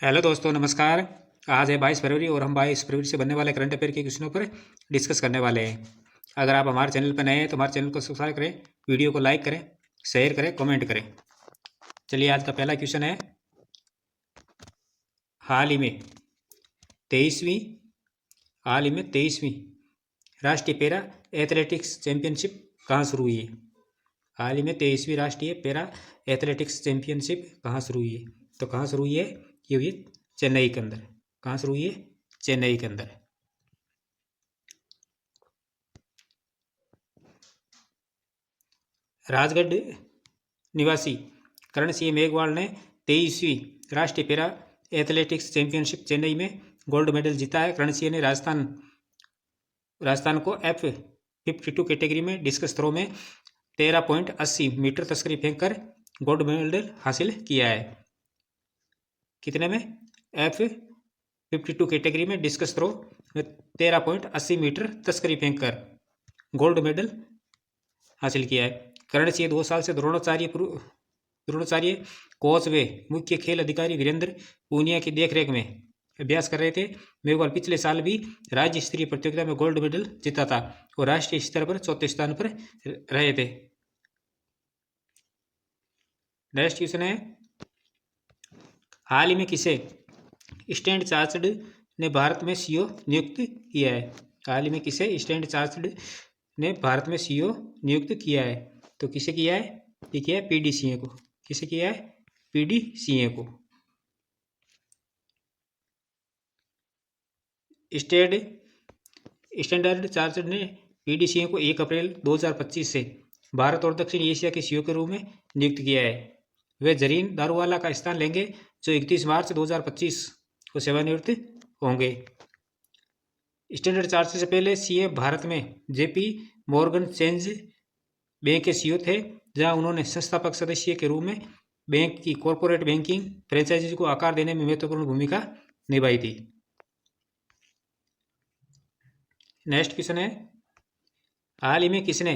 Hello दोस्तों, नमस्कार। आज है 22 फरवरी और हम 22 फरवरी से बनने वाले करंट अफेयर के क्वेश्चनों पर डिस्कस करने वाले हैं। अगर आप हमारे चैनल पर नए हैं तो हमारे चैनल को सब्सक्राइब करें, वीडियो को लाइक करें, शेयर करें, कमेंट करें। चलिए, आज का पहला क्वेश्चन है, हाल ही में 23वीं राष्ट्रीय पैरा एथलेटिक्स चैंपियनशिप कहाँ शुरू हुई है? हाल ही में 23वीं राष्ट्रीय पैरा एथलेटिक्स चैंपियनशिप कहाँ शुरू हुई है? तो कहाँ शुरू हुई है? ये हुई चेन्नई के अंदर। कहाँ शुरू हुई है? चेन्नई के अंदर। राजगढ़ निवासी करण सिंह मेघवाल ने 23वीं राष्ट्रीय पैरा एथलेटिक्स चैंपियनशिप चेन्नई में गोल्ड मेडल जीता है। करण सिंह ने राजस्थान को F52 कैटेगरी में डिस्कस थ्रो में 13.80 मीटर तस्करी फेंक कर गोल्ड मेडल हासिल किया है। कितने में? F52 कैटेगरी में डिस्कस थ्रो में 13.80 मीटर तस्करी फेंक कर गोल्ड मेडल हासिल किया है। करण सिंह 2 साल से द्रोणाचार्य कोच व मुख्य खेल अधिकारी वीरेंद्र पूनिया की देखरेख में अभ्यास कर रहे थे। मेघवाल पिछले साल भी राज्य स्तरीय प्रतियोगिता में गोल्ड मेडल जीता था और राष्ट्रीय स्तर पर चौथे स्थान पर रहे थे। नेक्स्ट क्वेश्चन है, हाल ही में किसे स्टैंड चार्टर्ड ने भारत में सीईओ नियुक्त किया है? हाल ही में किसे स्टैंड चार्टर्ड ने भारत में सीईओ नियुक्त किया है? तो किसे किया है? ये किया है पीडी सिंह को। किसे किया है? पीडी सिंह को। स्टैंडर्ड चार्टर्ड ने पीडी सिंह को 1 अप्रैल 2025 से भारत और दक्षिण एशिया के सीईओ के रूप में नियुक्त किया है। वे जरीन दारूवाला का स्थान लेंगे जो 31 मार्च 2025 को सेवानिवृत्त होंगे। स्टैंडर्ड चार्टर्ड से पहले सीएम भारत में जेपी मॉर्गन चेंज बैंक के सीईओ थे, जहां उन्होंने संस्थापक सदस्य के रूप में बैंक की कॉरपोरेट बैंकिंग फ्रेंचाइजी को आकार देने में महत्वपूर्ण भूमिका निभाई थी। नेक्स्ट क्वेश्चन है, हाल ही में किसने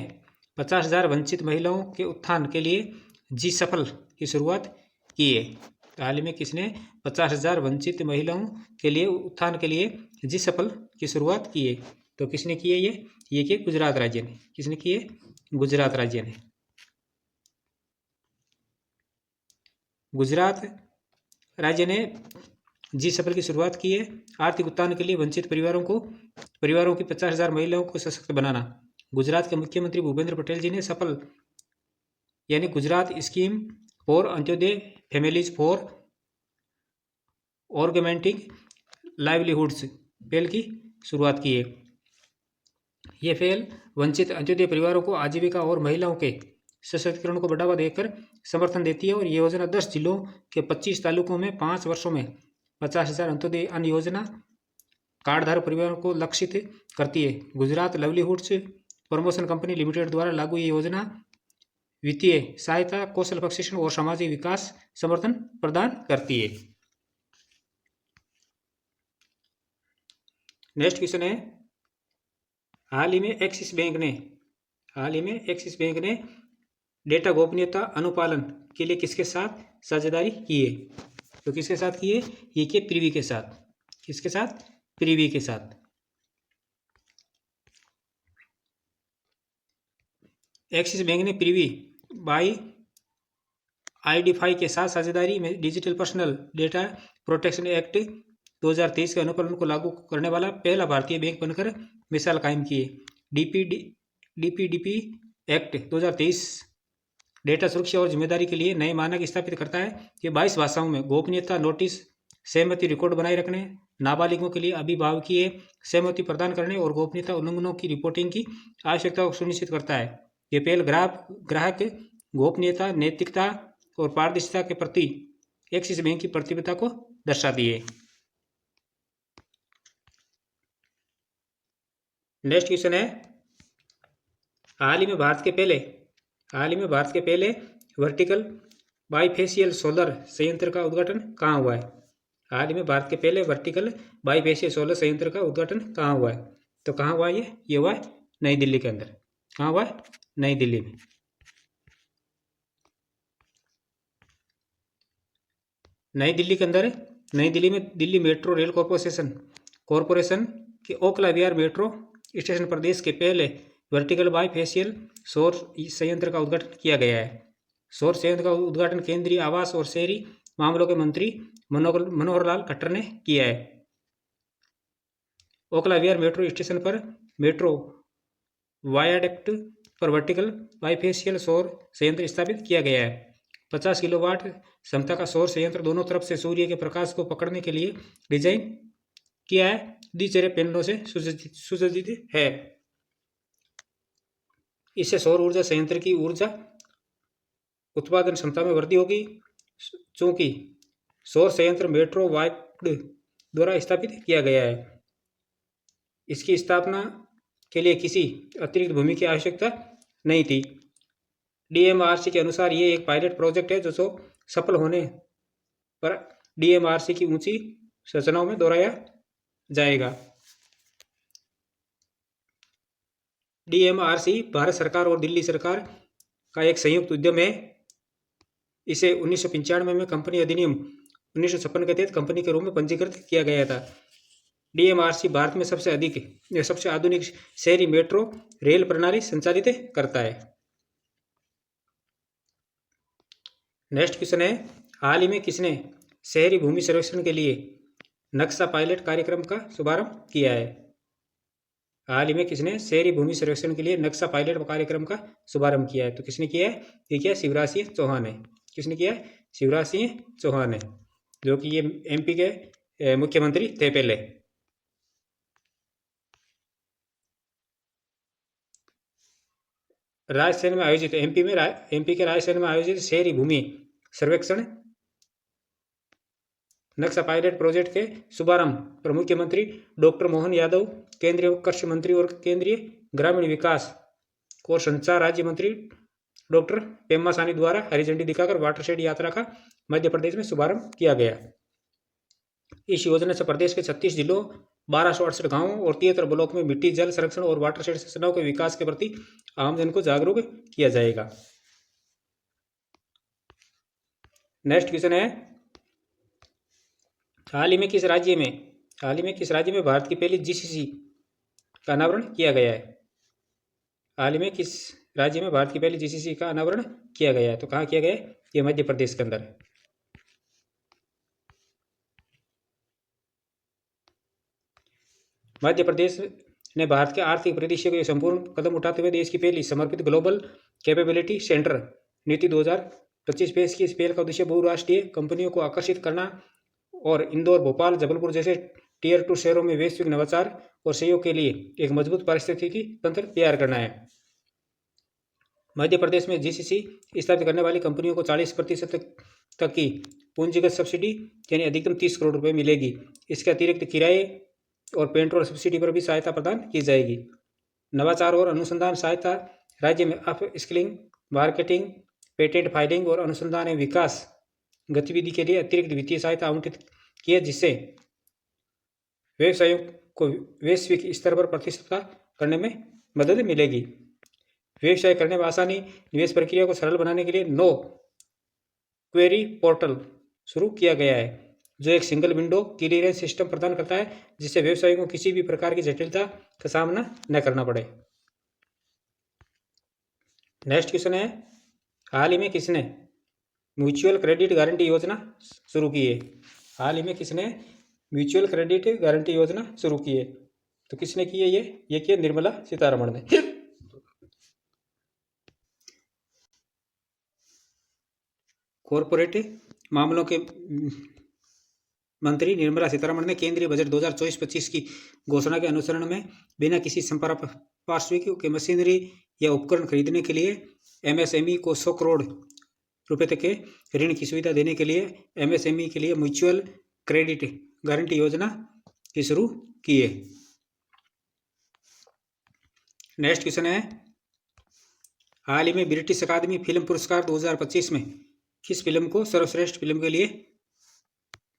50,000 वंचित महिलाओं के उत्थान के लिए जी सफल की शुरुआत की है? हाल ही में किसने 50,000 वंचित महिलाओं के लिए उत्थान के लिए जी सफल की शुरुआत की है? तो किसने की है? ये कि गुजरात राज्य ने। किसने की है? गुजरात राज्य ने। गुजरात राज्य ने जी सफल की शुरुआत की है। आर्थिक उत्थान के लिए वंचित परिवारों की 50,000 महिलाओं को सशक्त बनाना। गुजरात के मुख्यमंत्री भूपेंद्र पटेल जी ने सफल यानी Gujarat scheme for Antyodaya families for augmenting livelihoods पहल की शुरुआत की है। ये पहल वंचित अंत्योदय परिवारों को आजीविका और महिलाओं के सशक्तिकरण को बढ़ावा देकर समर्थन देती है और ये योजना 10 जिलों के 25 तालुकों में 5 वर्षों में 50,000 अंत्योदय अन्न योजना कार्डधारक परिवारों को लक्षित करती है। Gujarat livelihoods promotion company limited द्वारा लागू ये योजना वित्तीय सहायता, कौशल प्रशिक्षण और सामाजिक विकास समर्थन प्रदान करती है। नेक्स्ट क्वेश्चन है, हाल ही में एक्सिस बैंक ने डेटा गोपनीयता अनुपालन के लिए किसके साथ साझेदारी की है? तो किसके साथ की है? ये के प्रीवी के साथ। किसके साथ? प्रीवी के साथ। एक्सिस बैंक ने प्रीवी बाई आईडेंटिफाई के साथ साझेदारी में digital personal data protection act 2023 के अनुपालन को लागू करने वाला पहला भारतीय बैंक बनकर मिसाल कायम की है। डीपीडीपी एक्ट 2023 डेटा सुरक्षा और जिम्मेदारी के लिए नए मानक स्थापित करता है। ये 22 भाषाओं में गोपनीयता नोटिस, सहमति रिकॉर्ड बनाए रखने, नाबालिगों के लिए अभिभावकीय सहमति प्रदान करने और गोपनीयता उल्लंघनों की रिपोर्टिंग की आवश्यकता को सुनिश्चित करता है। ये पहल ग्राहक गोपनीयता, नैतिकता और पारदर्शिता के प्रति एक्सिस बैंक की प्रतिबद्धता को दर्शाती है। नेक्स्ट क्वेश्चन है, हाल ही में भारत के पहले वर्टिकल बाइफेशियल सोलर संयंत्र का उद्घाटन कहाँ हुआ है? हाल ही में भारत के पहले वर्टिकल बाइफेशियल सोलर संयंत्र का उद्घाटन कहाँ हुआ है? तो कहाँ हुआ ये हुआ है नई दिल्ली के अंदर। कहाँ हुआ है? नई दिल्ली में। नई दिल्ली के अंदर नई दिल्ली में दिल्ली मेट्रो रेल कॉरपोरेशन के ओखला विहार मेट्रो स्टेशन पर देश के पहले वर्टिकल बाईफेशियल सौर संयंत्र का उद्घाटन किया गया है। सौर संयंत्र का उद्घाटन केंद्रीय आवास और शहरी मामलों के मंत्री मनोहर लाल खट्टर ने किया है। ओखला विहार मेट्रो स्टेशन पर मेट्रो वायाडक्ट पर वर्टिकल बाईफेशियल सौर संयंत्र स्थापित किया गया है। 50 किलोवाट क्षमता का सौर संयंत्र दोनों तरफ से सूर्य के प्रकाश को पकड़ने के लिए डिजाइन किया है। द्विचर्या पैनलों से सुसज्जित है। इससे सौर ऊर्जा संयंत्र की ऊर्जा उत्पादन क्षमता में वृद्धि होगी। चूंकि सौर संयंत्र मेट्रो वाइड द्वारा स्थापित किया गया है, इसकी स्थापना के लिए किसी अतिरिक्त भूमि की आवश्यकता नहीं थी। डीएमआरसी के अनुसार ये एक पायलट प्रोजेक्ट है जो सफल होने पर डीएमआरसी की ऊंची संरचनाओं में दोहराया जाएगा। डीएमआरसी भारत सरकार और दिल्ली सरकार का एक संयुक्त उद्यम है। इसे 1995 में कंपनी अधिनियम 1956 के तहत कंपनी के रूप में पंजीकृत किया गया था। डीएमआरसी भारत में सबसे आधुनिक शहरी मेट्रो रेल प्रणाली संचालित करता है। नेक्स्ट क्वेश्चन है, हाल ही में किसने शहरी भूमि सर्वेक्षण के लिए नक्शा पायलट कार्यक्रम का शुभारंभ किया है? हाल ही में किसने शहरी भूमि सर्वेक्षण के लिए नक्शा पायलट कार्यक्रम का शुभारंभ किया है? तो किसने किया है? ये क्या, शिवराज सिंह चौहान है। किसने किया है? शिवराज सिंह चौहान है, जो कि ये एमपी के मुख्यमंत्री थे पहले। राजस्थान में आयोजित एमपी के राजस्थान में आयोजित शहरी भूमि सर्वेक्षण नक्शा पायलट प्रोजेक्ट के शुभारंभ पर मुख्यमंत्री डॉक्टर मोहन यादव, केंद्रीय कृषि मंत्री और केंद्रीय ग्रामीण विकास और संचार राज्य मंत्री डॉक्टर पेम्मा सानी द्वारा हरी झंडी दिखाकर वाटरशेड यात्रा का मध्य प्रदेश में शुभारंभ किया गया। इस योजना से प्रदेश के 36 जिलों, 1268 गांवों और 73 ब्लॉक में मिट्टी जल संरक्षण और वाटरशेड संरचनाओं के विकास के प्रति आमजन को जागरूक किया जाएगा। नेक्स्ट क्वेश्चन है, हाल ही में किस राज्य में भारत की पहली जीसीसी का अनावरण किया गया है? हाल ही में किस राज्य में भारत की पहली जीसीसी का अनावरण किया गया है? तो कहाँ किया गया है? ये मध्य प्रदेश के अंदर है। मध्य प्रदेश ने भारत के आर्थिक परिदृश्य को संपूर्ण कदम उठाते हुए देश की पहली समर्पित ग्लोबल कैपेबिलिटी सेंटर नीति 2025 पेश की। इस पहल का उद्देश्य बहुराष्ट्रीय कंपनियों को आकर्षित करना और इंदौर, भोपाल, जबलपुर जैसे टियर 2 शहरों में वैश्विक नवाचार और सहयोग के लिए एक मजबूत पारिस्थितिकी तंत्र तैयार करना है। मध्य प्रदेश में जीसीसी स्थापित करने वाली कंपनियों को 40% तक की पूंजीगत सब्सिडी यानी अधिकतम 30 करोड़ रुपए मिलेगी। इसके अतिरिक्त किराए और पेट्रोल सब्सिडी पर भी सहायता प्रदान की जाएगी। नवाचार और अनुसंधान सहायता राज्य में up skilling, marketing, patent filing और अनुसंधान एवं विकास गतिविधि के लिए अतिरिक्त वित्तीय सहायता आवंटित किए, जिससे व्यवसायों को वैश्विक स्तर पर प्रतिस्पर्धा करने में मदद मिलेगी। व्यवसाय करने में आसानी, निवेश प्रक्रिया को सरल बनाने के लिए नो क्वेरी पोर्टल शुरू किया गया है, जो एक सिंगल विंडो क्लियरेंस सिस्टम प्रदान करता है, जिससे व्यवसायियों को किसी भी प्रकार की जटिलता का सामना न करना पड़े। नेक्स्ट क्वेश्चन है, हाल ही में किसने म्यूचुअल क्रेडिट गारंटी योजना शुरू की है? हाल ही में किसने म्यूचुअल क्रेडिट गारंटी योजना शुरू की है? तो किसने की है? ये की निर्मला सीतारमण ने। कॉरपोरेट मामलों के मंत्री निर्मला सीतारमण ने केंद्रीय बजट 2024-25 की घोषणा के अनुसरण में बिना किसी पार्श्विक के मशीनरी या उपकरण खरीदने के लिए एमएसएमई को 100 करोड़ रुपए तक के ऋण की सुविधा देने के लिए एमएसएमई के लिए म्यूचुअल क्रेडिट गारंटी योजना की शुरू की है। नेक्स्ट क्वेश्चन है, हाल ही में ब्रिटिश अकादमी फिल्म पुरस्कार 2025 में किस फिल्म को सर्वश्रेष्ठ फिल्म के लिए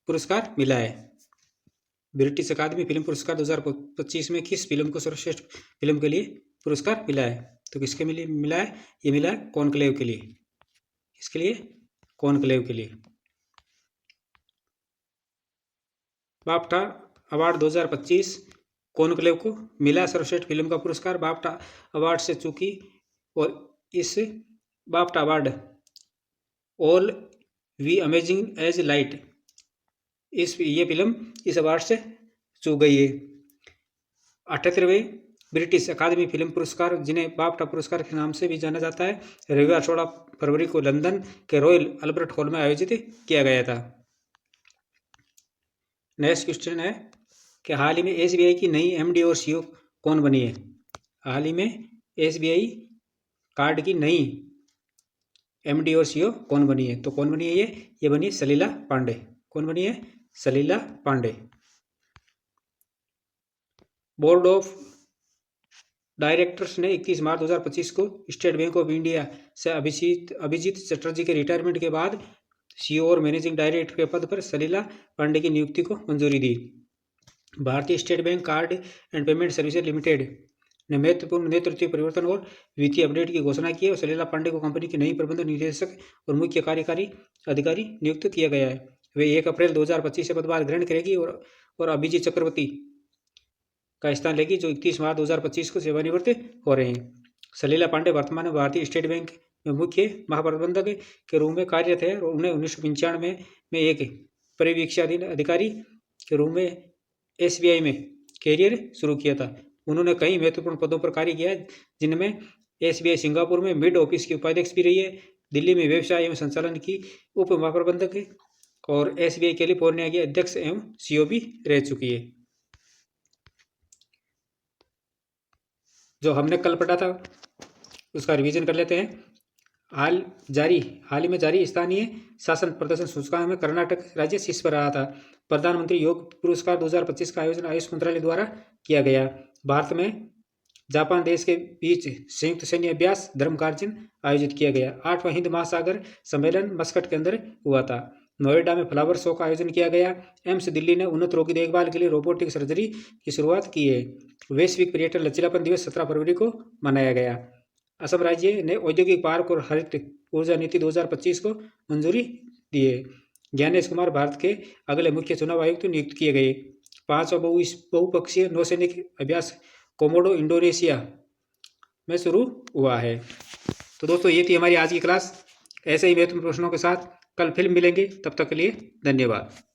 पुरस्कार मिला है? ब्रिटिश अकादमी फिल्म पुरस्कार 2025 में किस फिल्म को सर्वश्रेष्ठ फिल्म के लिए पुरस्कार मिला है? तो किसके लिए मिला है? ये मिला है कॉन्क्लेव के लिए। किसके लिए? कॉन्क्लेव के लिए। बाफ्टा अवार्ड 2025 कॉनक्लेव को मिला सर्वश्रेष्ठ फिल्म का पुरस्कार बाफ्टा अवार्ड से चूकी और इस BAFTA award all we amazing as light ये फिल्म इस अवार्ड से चूक गई है। 78वें ब्रिटिश अकादमी फिल्म पुरस्कार, जिन्हें बाफ्टा पुरस्कार के नाम से भी जाना जाता है, रविवार 16 फरवरी को लंदन के रॉयल अल्बर्ट हॉल में आयोजित किया गया था। नेक्स्ट क्वेश्चन है कि हाल ही में एसबीआई की नई एमडी और सीईओ कौन बनी है? हाल ही में एसबीआई कार्ड की नई एमडी और सीईओ कौन बनी है? तो कौन बनी है ये बनी सलीला पांडे। कौन बनी है? सलीला पांडे। बोर्ड ऑफ डायरेक्टर्स ने 31 मार्च 2025 को स्टेट बैंक ऑफ इंडिया से अभिजीत चटर्जी के रिटायरमेंट के बाद सीईओ और मैनेजिंग डायरेक्टर के पद पर सलीला पांडे की नियुक्ति को मंजूरी दी। भारतीय state bank card and payment services limited ने महत्वपूर्ण नेतृत्व परिवर्तन और वित्तीय अपडेट की घोषणा की है और सलीला पांडे को कंपनी की नई प्रबंधन निदेशक और मुख्य कार्यकारी अधिकारी नियुक्त किया गया है। वे 1 अप्रैल 2025 से पदभार ग्रहण करेगी और अभिजीत चक्रवर्ती का स्थान लेगी, जो 31 मार्च 2025 को सेवानिवृत्त हो रहे हैं। सलीला पांडे वर्तमान में भारतीय स्टेट बैंक में मुख्य महाप्रबंधक के रूप में कार्यरत है और उन्हें 1995 में एक परिवीक्षाधीन अधिकारी के रूप में एसबीआई में कैरियर शुरू किया था। उन्होंने कई महत्वपूर्ण पदों पर कार्य किया, जिनमें एसबीआई सिंगापुर में मिड ऑफिस की उपाध्यक्ष भी रही है, दिल्ली में व्यवसाय एवं संचालन की उप महाप्रबंधक और एसबीआई कैलिफोर्निया की अध्यक्ष एवं सीईओ भी रह चुकी है। जो हमने कल पढ़ा था उसका रिवीजन कर लेते हैं। हाल ही में जारी स्थानीय शासन प्रदर्शन सूचकांक में कर्नाटक राज्य शीर्ष पर रहा था। प्रधानमंत्री योग पुरस्कार 2025 का आयोजन आयुष मंत्रालय द्वारा किया गया। भारत में जापान देश के बीच संयुक्त सैन्य अभ्यास धर्मकार्जन आयोजित किया गया। 8वां हिंद महासागर सम्मेलन मस्कट के अंदर हुआ था। नोएडा में फ्लावर शो का आयोजन किया गया। एम्स दिल्ली ने उन्नत रोगी देखभाल के लिए रोबोटिक सर्जरी की शुरुआत की है। वैश्विक पर्यटन लचीलापन दिवस 17 फरवरी को मनाया गया। असम राज्य ने औद्योगिक पार्क और हरित ऊर्जा नीति 2025 को मंजूरी दी है। ज्ञानेश कुमार भारत के अगले मुख्य चुनाव आयुक्त नियुक्त किए गए। 5वां बहुपक्षीय नौसैनिक अभ्यास कोमोडो इंडोनेशिया में शुरू हुआ है। तो दोस्तों ये थी हमारी आज की क्लास। ऐसे ही महत्वपूर्ण प्रश्नों के साथ कल फिर मिलेंगे। तब तक के लिए धन्यवाद।